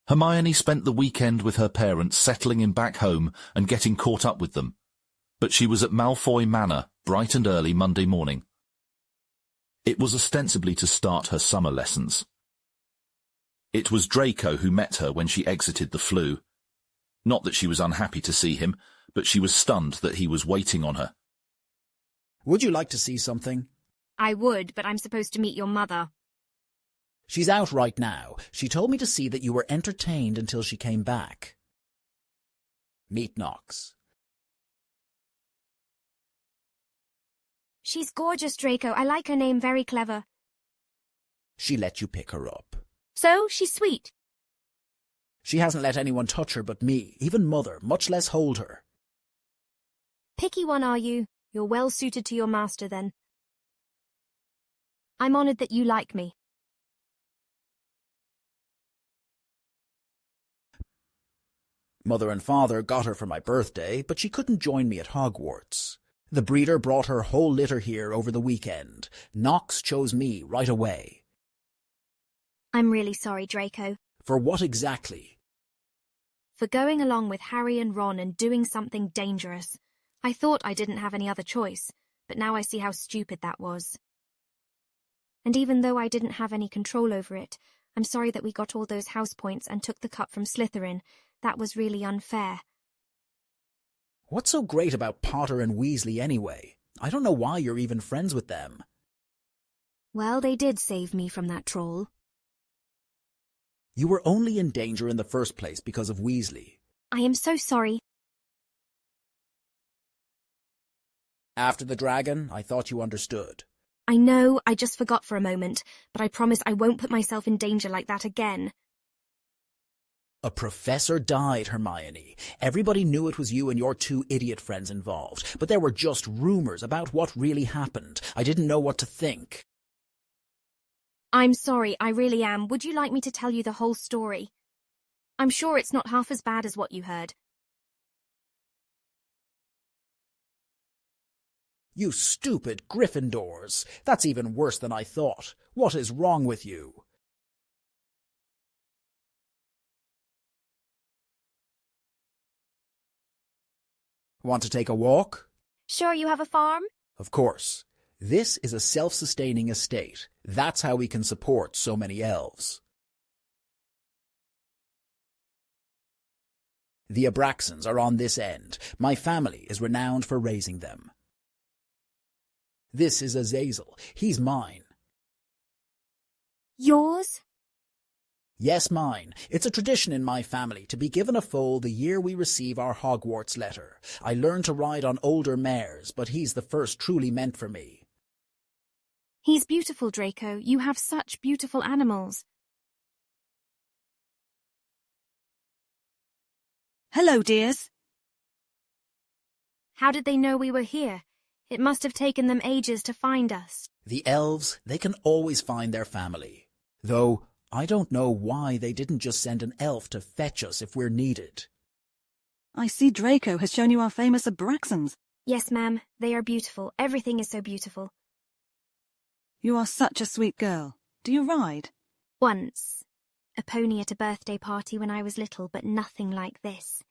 Hermione spent the weekend with her parents settling in back home and getting caught up with them, but she was at Malfoy Manor bright and early Monday morning. It was ostensibly to start her summer lessons. It was Draco who met her when she exited the flue. Not that she was unhappy to see him, but she was stunned that he was waiting on her. Would you like to see something? I would, but I'm supposed to meet your mother. She's out right now. She told me to see that you were entertained until she came back. Meet Knox. She's gorgeous, Draco. I like her name, very clever. She let you pick her up. So, she's sweet. She hasn't let anyone touch her but me, even Mother, much less hold her. Picky one, are you? You're well suited to your master, then. I'm honoured that you like me. Mother and Father got her for my birthday, but she couldn't join me at Hogwarts. The breeder brought her whole litter here over the weekend. Knox chose me right away. I'm really sorry, Draco. For what exactly? For going along with Harry and Ron and doing something dangerous. I thought I didn't have any other choice, but now I see how stupid that was. And even though I didn't have any control over it, I'm sorry that we got all those house points and took the cup from Slytherin. That was really unfair. What's so great about Potter and Weasley anyway? I don't know why you're even friends with them. Well, they did save me from that troll. You were only in danger in the first place because of Weasley. I am so sorry. After the dragon, I thought you understood. I know, I just forgot for a moment, but I promise I won't put myself in danger like that again. A professor died, Hermione. Everybody knew it was you and your two idiot friends involved, but there were just rumors about what really happened. I didn't know what to think. I'm sorry, I really am. Would you like me to tell you the whole story? I'm sure it's not half as bad as what you heard. You stupid Gryffindors! That's even worse than I thought. What is wrong with you? Want to take a walk? Sure you have a farm? Of course. This is a self-sustaining estate. That's how we can support so many elves. The Abraxans are on this end. My family is renowned for raising them. This is Azazel. He's mine. Yours? Yes, mine. It's a tradition in my family to be given a foal the year we receive our Hogwarts letter. I learned to ride on older mares, but he's the first truly meant for me. He's beautiful, Draco. You have such beautiful animals. Hello, dears. How did they know we were here? It must have taken them ages to find us. The elves, they can always find their family. Though, I don't know why they didn't just send an elf to fetch us if we're needed. I see Draco has shown you our famous Abraxans. Yes, ma'am. They are beautiful. Everything is so beautiful. You are such a sweet girl. Do you ride? Once. A pony at a birthday party when I was little, but nothing like this.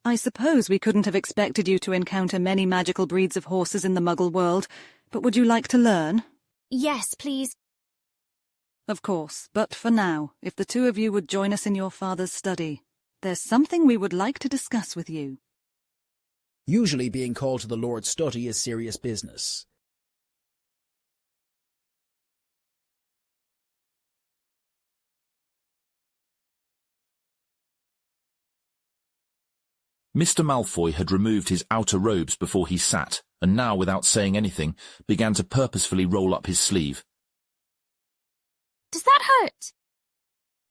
I suppose we couldn't have expected you to encounter many magical breeds of horses in the Muggle world, but would you like to learn? Yes, please. Of course, but for now, if the two of you would join us in your father's study, there's something we would like to discuss with you. Usually being called to the Lord's study is serious business. Mr. Malfoy had removed his outer robes before he sat, and now, without saying anything, began to purposefully roll up his sleeve. Does that hurt?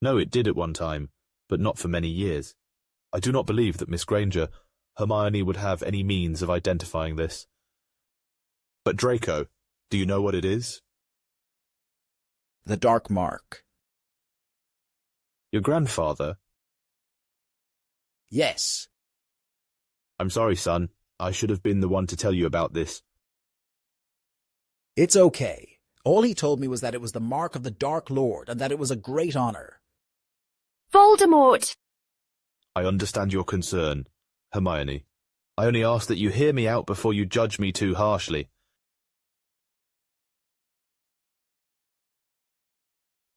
No, it did at one time, but not for many years. I do not believe that Miss Granger, Hermione would have any means of identifying this. But Draco, do you know what it is? The dark mark. Your grandfather? Yes. I'm sorry, son. I should have been the one to tell you about this. It's okay. All he told me was that it was the mark of the Dark Lord and that it was a great honor. Voldemort! I understand your concern, Hermione. I only ask that you hear me out before you judge me too harshly.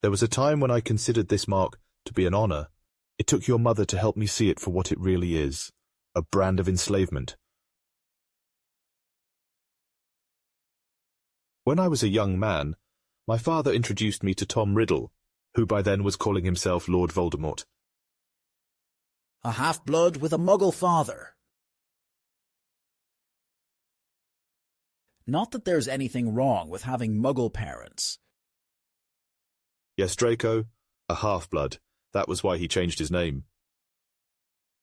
There was a time when I considered this mark to be an honor. It took your mother to help me see it for what it really is, a brand of enslavement. When I was a young man, my father introduced me to Tom Riddle, who by then was calling himself Lord Voldemort. A half-blood with a muggle father. Not that there's anything wrong with having muggle parents. Yes, Draco, a half-blood. That was why he changed his name.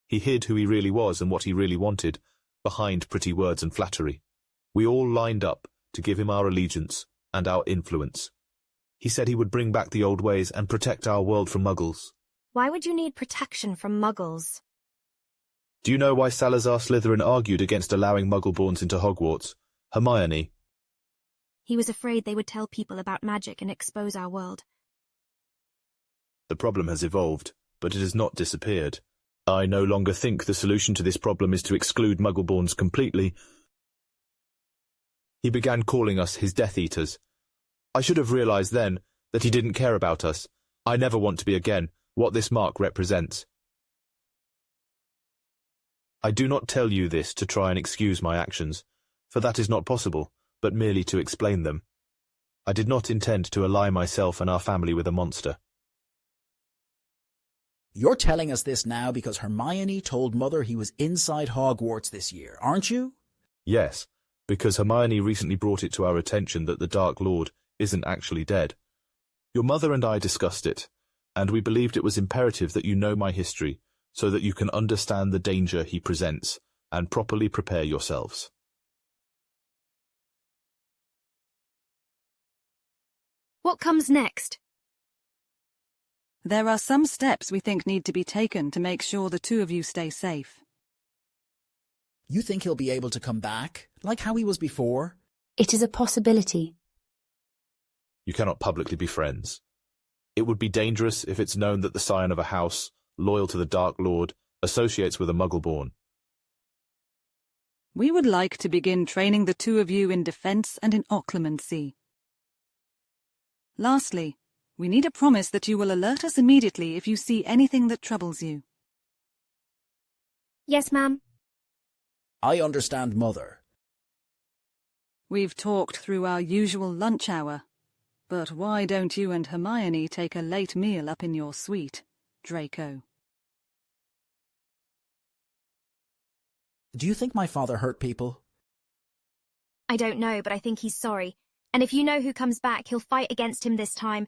He hid who he really was and what he really wanted behind pretty words and flattery. We all lined up to give him our allegiance and our influence. He said he would bring back the old ways and protect our world from muggles. Why would you need protection from muggles? Do you know why Salazar Slytherin argued against allowing muggle-borns into Hogwarts? Hermione. He was afraid they would tell people about magic and expose our world. The problem has evolved, but it has not disappeared. I no longer think the solution to this problem is to exclude muggle-borns completely. He began calling us his Death Eaters. I should have realized then that he didn't care about us. I never want to be again what this mark represents. I do not tell you this to try and excuse my actions, for that is not possible, but merely to explain them. I did not intend to ally myself and our family with a monster. You're telling us this now because Hermione told Mother he was inside Hogwarts this year, aren't you? Yes, because Hermione recently brought it to our attention that the Dark Lord isn't actually dead. Your mother and I discussed it, and we believed it was imperative that you know my history so that you can understand the danger he presents and properly prepare yourselves. What comes next? There are some steps we think need to be taken to make sure the two of you stay safe. You think he'll be able to come back, like how he was before? It is a possibility. You cannot publicly be friends. It would be dangerous if it's known that the scion of a house, loyal to the Dark Lord, associates with a muggle-born. We would like to begin training the two of you in defense and in occlumency. Lastly, we need a promise that you will alert us immediately if you see anything that troubles you. Yes, ma'am. I understand, Mother. We've talked through our usual lunch hour, but why don't you and Hermione take a late meal up in your suite, Draco? Do you think my father hurt people? I don't know, but I think he's sorry. And if you know who comes back, he'll fight against him this time.